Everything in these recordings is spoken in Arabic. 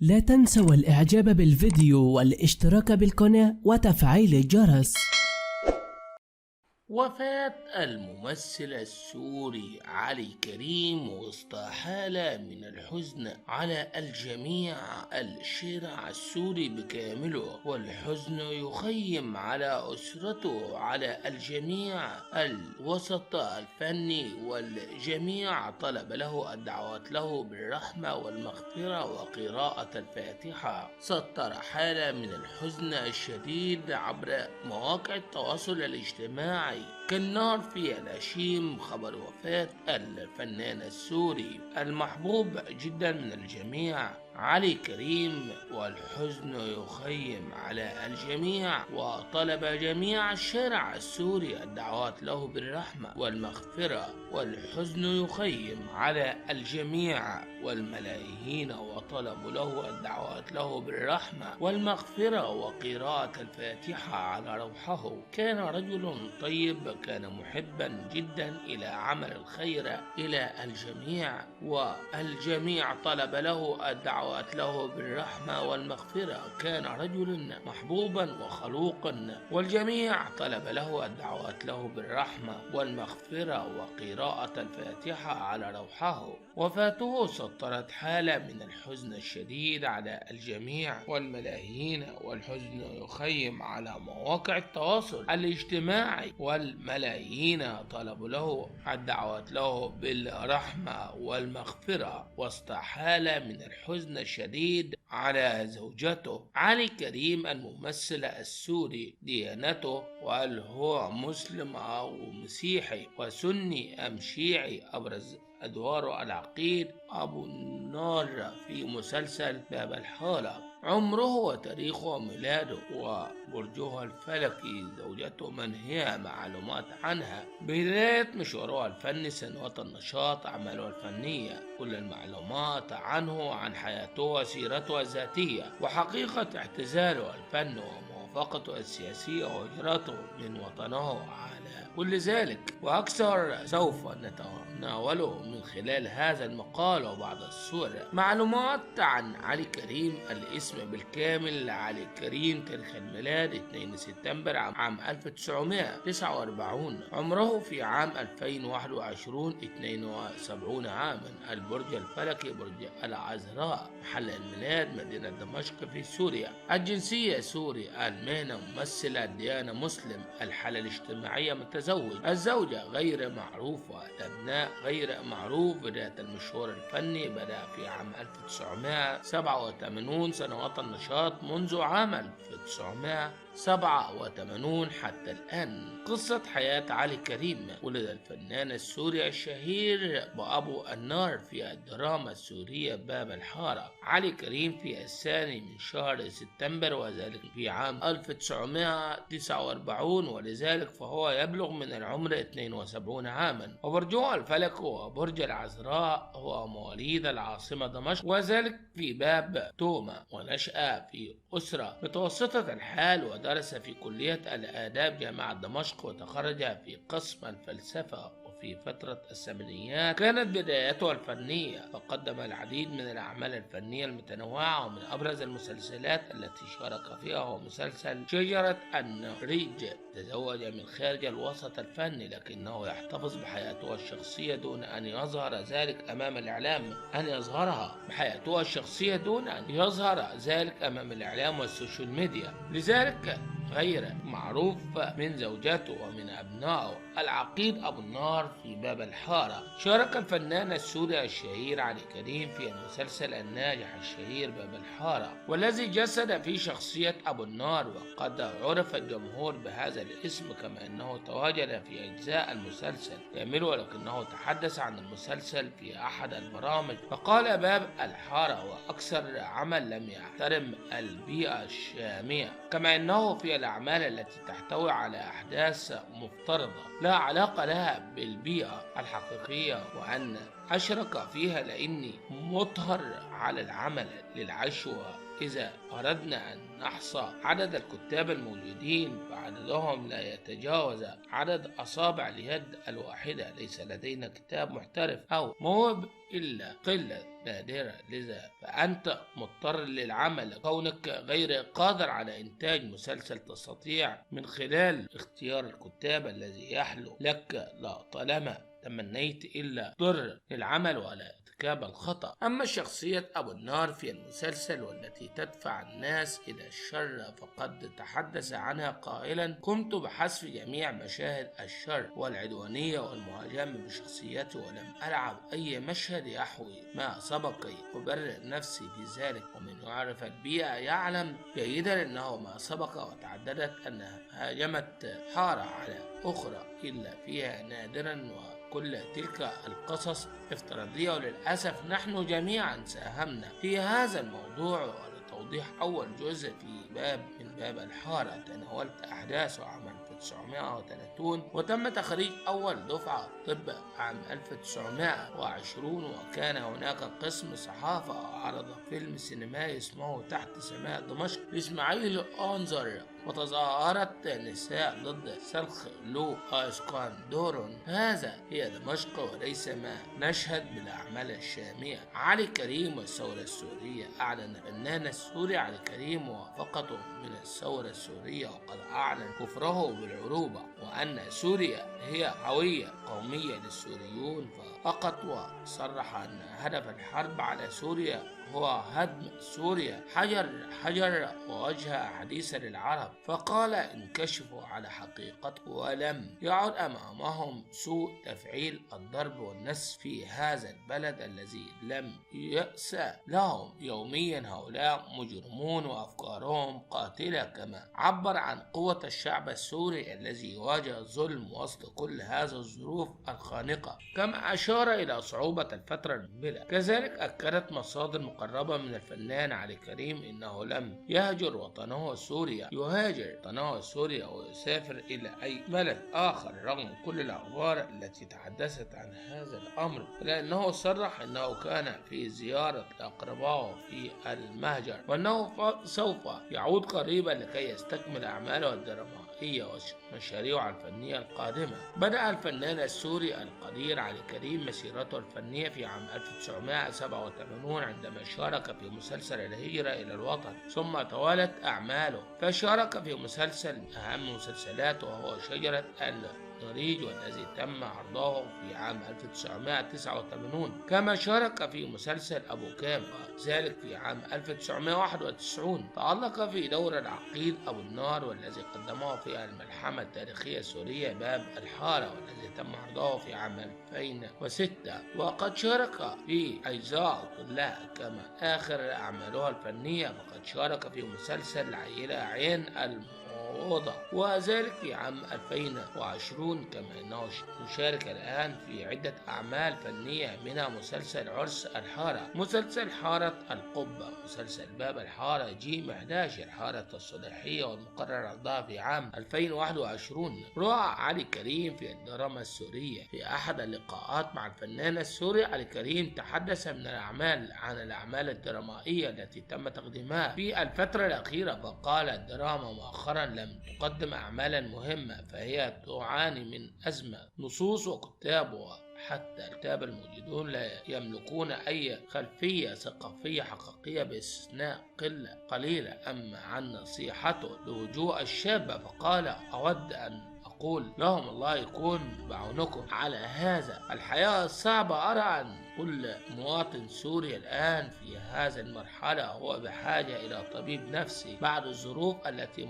لا تنسوا الإعجاب بالفيديو والاشتراك بالقناة وتفعيل الجرس. وفاة الممثل السوري علي كريم وسط حالة من الحزن على الجميع. الشارع السوري بكامله والحزن يخيم على أسرته، على الجميع. الوسط الفني والجميع طلب له الدعوات له بالرحمة والمغفرة وقراءة الفاتحة. سطر حالة من الحزن الشديد عبر مواقع التواصل الاجتماعي كالنار في الهشيم خبر وفاة الفنان السوري المحبوب جدا من الجميع علي كريم، والحزن يخيم على الجميع. وطلب جميع الشارع السوري الدعوات له بالرحمة والمغفرة، والحزن يخيم على الجميع والملايين، وطلبوا له الدعوات له بالرحمة والمغفرة وقراءة الفاتحة على روحه. كان رجل طيب، كان محبا جدا إلى عمل الخير إلى الجميع، والجميع طلب له الدعوات له بالرحمة والمغفرة. كان رجل محبوبا وخلوقا، والجميع طلب له الدعوات له بالرحمة والمغفرة وقراءة الفاتحة على روحه. وفاته سطرت حالة من الحزن الشديد على الجميع والملايين، والحزن يخيم على مواقع التواصل الاجتماعي، والملايين طلبوا له الدعوات له بالرحمة والمغفرة وسط حالة من الحزن الشديد على زوجته. علي كريم الممثل السوري ديانته، وهل هو مسلم أو مسيحي وسني أم شيعي؟ أبرز أدواره العقيد أبو النار في مسلسل باب الحارة. عمره وتاريخه وميلاده وبرجه الفلكي. زوجته من هي؟ معلومات عنها. بداية مشواره الفني، سنوات النشاط، أعماله الفنية، كل المعلومات عنه، عن حياته وسيرته الذاتية، وحقيقة اعتزاله الفن وموافقته السياسية وهجرته من وطنه على كل ذلك وأكثر سوف نتناوله من خلال هذا المقال وبعض الصور. معلومات عن علي كريم: الاسم بالكامل علي كريم، تاريخ الميلاد 2 سبتمبر عام 1949، عمره في عام 2021 72 عاما، البرج الفلكي برج العذراء، محل الميلاد مدينة دمشق في سوريا، الجنسية سوري، المهنة ممثلة، الديانة مسلم، الحالة الاجتماعية متزوج، الزوجة غير معروفة، الأبناء غير معروف. بداية المشوار الفني بدأ في عام 1987، سنوات النشاط منذ عام 1987 حتى الآن. قصة حياة علي كريم: ولد الفنان السوري الشهير بأبو النار في الدراما السورية باب الحارة علي كريم في الثاني من شهر سبتمبر، وذلك في عام 1949، ولذلك فهو يبلغ من العمر 72 عاما. وبرجه الفلك هو برج العذراء، هو مواليد العاصمة دمشق، وذلك في باب توما، ونشأ في أسرة متوسطة الحال، ودرس في كلية الآداب جامعة دمشق، وتخرج في قسم الفلسفة. في فترة الثمانينات كانت بداياته الفنية، فقدم العديد من الأعمال الفنية المتنوعة، ومن أبرز المسلسلات التي شارك فيها هو مسلسل شجرة النريج. تزوج من خارج الوسط الفني، لكنه يحتفظ بحياته الشخصية دون أن يظهر ذلك أمام الإعلام، بحياته الشخصية دون أن يظهر ذلك أمام الإعلام والسوشيال ميديا، لذلك غير معروف من زوجته ومن أبنائه. العقيد أبو النار في باب الحارة: شارك الفنان السوري الشهير علي كريم في المسلسل الناجح الشهير باب الحارة، والذي جسد في شخصية أبو النار، وقد عرف الجمهور بهذا الاسم، كما أنه تواجد في أجزاء المسلسل كامل، ولكنه تحدث عن المسلسل في أحد البرامج فقال باب الحارة وأكثر عمل لم يحترم البيئة الشامية، كما أنه في الأعمال التي تحتوي على أحداث مفترضة لا علاقة لها بالبيئة الحقيقية، وأن أشرك فيها لأني مطهر على العمل للعشوة إذا أردنا أن نحصى عدد الكتاب الموجودين فعددهم لا يتجاوز عدد أصابع اليد الواحدة. ليس لدينا كتاب محترف أو موهب إلا قلة نادرة، لذا فأنت مضطر للعمل كونك غير قادر على إنتاج مسلسل تستطيع من خلال اختيار الكتاب الذي يحلو لك لا طالما تمنيت إلا ضر للعمل ولا ارتكاب الخطأ. أما شخصية أبو النار في المسلسل والتي تدفع الناس إلى الشر فقد تحدث عنها قائلا: قمت بحذف جميع مشاهد الشر والعدوانية والمهاجمة بشخصيته ولم ألعب أي مشهد يحوي ما سبقي أبرر نفسي في ذلك. ومن يعرف البيئة يعلم جيدا أنه ما سبق وتعددت أنها هاجمت حارة على أخرى إلا فيها نادرا، كل تلك القصص افتراضية، وللأسف نحن جميعا ساهمنا في هذا الموضوع. ولتوضيح أول جزء في من باب الحارة تناولت أحداث عام 1930 وتم تخريج أول دفعة طب عام 1920، وكان هناك قسم صحافة عرض فيلم سينمائي اسمه تحت سماء دمشق لإسماعيل أنظر، وتظاهرت نساء ضد سلخ لو اسكندرون. هذا هي دمشق وليس ما نشهد بالأعمال الشامية. علي كريم والثورة السورية. أعلن الفنان السوري علي كريم موافقته من الثورة السورية، وقد أعلن كفره بالعروبة وأن سوريا هي هوية قومية للسوريون فقط، وصرح أن هدف الحرب على سوريا هو هدم سوريا حجر ووجه حديثا للعرب. فقال: انكشفوا على حقيقته، ولم يعد أمامهم سوء تفعيل الضرب والنسف في هذا البلد الذي لم يأسى لهم يوميا هؤلاء مجرمون وأفكارهم قاتلة. كما عبر عن قوة الشعب السوري الذي يواجه الظلم وسط كل هذه الظروف الخانقة، كما أشار إلى صعوبة الفترة المقبلة. كذلك أكدت مصادر مقربة من الفنان علي كريم إنه لم يهجر وطنه سوريا، يهاجر وطنه سوريا ويسافر إلى أي بلد آخر رغم كل الأخبار التي تحدثت عن هذا الأمر، لأنه صرح أنه كان في زيارة أقربائه في المهجر وأنه سوف يعود قريبا لكي يستكمل أعماله الدرامائية ومشاريعه الفنية القادمة. بدأ الفنان السوري القدير علي كريم مسيرته الفنية في عام 1987 عندما شارك في مسلسل الهجرة إلى الوطن، ثم توالت أعماله فشارك في مسلسل أهم مسلسلاته وهو شجرة النريج والذي تم عرضه في عام 1989، كما شارك في مسلسل أبو كام وذلك في عام 1991. تألق في دور العقيد أبو النار والذي قدمه في الملحمة التاريخية السورية باب الحارة والذي تم عرضه في عام 2006، وقد شارك في أجزاء كلها. كما آخر أعماله الفنية فقد شارك في مسلسل العائلة عين وذلك في عام 2020، كما أنه يشارك الآن في عدة أعمال فنية منها مسلسل عرس الحارة، مسلسل حارة القبة، مسلسل باب الحارة جيم 11 حارة الصلاحية والمقرر عرضها في عام 2021. رأى علي كريم في الدراما السورية. في أحد اللقاءات مع الفنان السوري علي كريم تحدث عن الأعمال الدرامائية التي تم تقديمها في الفترة الأخيرة، فقال: الدراما مؤخرا لم تقدم أعمالا مهمة فهي تعاني من أزمة نصوص وكتاب، وحتى الكتاب الموجودون لا يملكون أي خلفية ثقافية حقيقية باستثناء قلة قليلة. أما عن نصيحته لوجوه الشابة فقال: أود أن أقول لهم الله يكون بعونكم على هذا الحياة الصعبة. أرى أن كل مواطن سوري الآن في هذه المرحلة هو بحاجة إلى طبيب نفسي بعد الظروف التي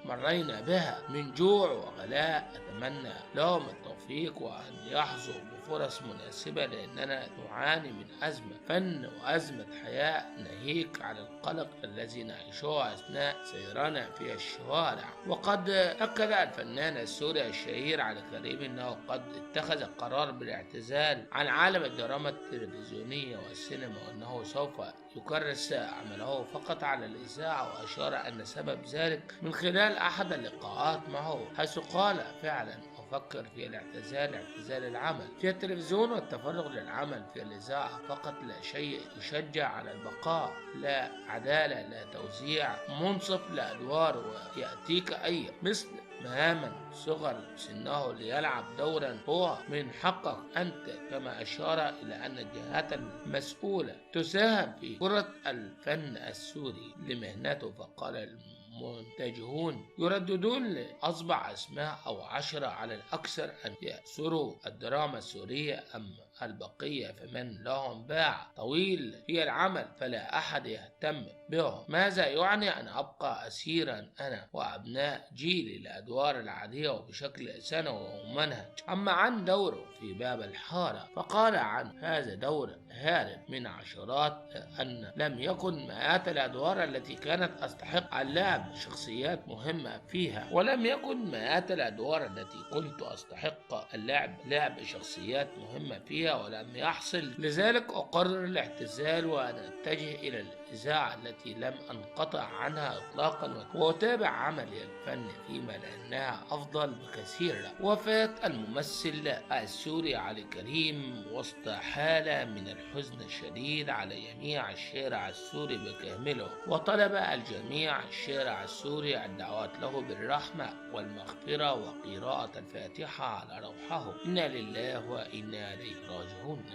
مرينا بها من جوع وغلاء. أتمنى لهم التوفيق وأن يحظوا بفرص مناسبة، لأننا نعاني من أزمة فن وأزمة حياة ناهيك على القلق الذي نعيشه أثناء سيرنا في الشوارع. وقد أكد الفنان السوري الشهير علي كريم أنه قد اتخذ القرار بالاعتزال عن عالم الدراما التلفزيونية والسينما، وأنه سوف يكرس عمله فقط على الإذاعة، وأشار أن سبب ذلك من خلال أحد اللقاءات معه حيث قال: فعلا أفكر في اعتزال العمل في التلفزيون والتفرغ للعمل في الإذاعة فقط. لا شيء يشجع على البقاء، لا عدالة، لا توزيع منصف لأدوار، ويأتيك أي مثل مهاما صغر سنه ليلعب دورا هو من حقك أنت، كما أشار إلى أن الجهات المسؤولة تساهم في كرة الفن السوري لمهنته. فقال المنتجون يرددون لأصبع أسماء أو 10 على الأكثر أن يأسروا الدراما السورية، أم البقية فمن لهم باع طويل في العمل فلا أحد يهتم بهم. ماذا يعني أن أبقى أسيرا أنا وأبناء جيلي للأدوار العادية وبشكل سنوي ومنهج؟ أما عن دوره في باب الحارة فقال عن هذا دور هارب من عشرات، أن لم يكن مئات الأدوار التي كانت أستحق اللعب شخصيات مهمة فيها، ولم يكن مئات الأدوار التي كنت أستحق لعب شخصيات مهمة فيها ولم يحصل. لذلك أقرر الاعتزال وأن أتجه إلى الإذاعة التي لم أنقطع عنها إطلاقا، وأتابع عملي الفني فيما لأنها أفضل بكثير. وفاة الممثل السوري علي كريم وسط حالة من الحزن الشديد على جميع الشارع السوري بكامله، وطلب الجميع الشارع السوري الدعوات له بالرحمة والمغفرة وقراءة الفاتحة على روحه. إنا لله وإنا إليه راجعون.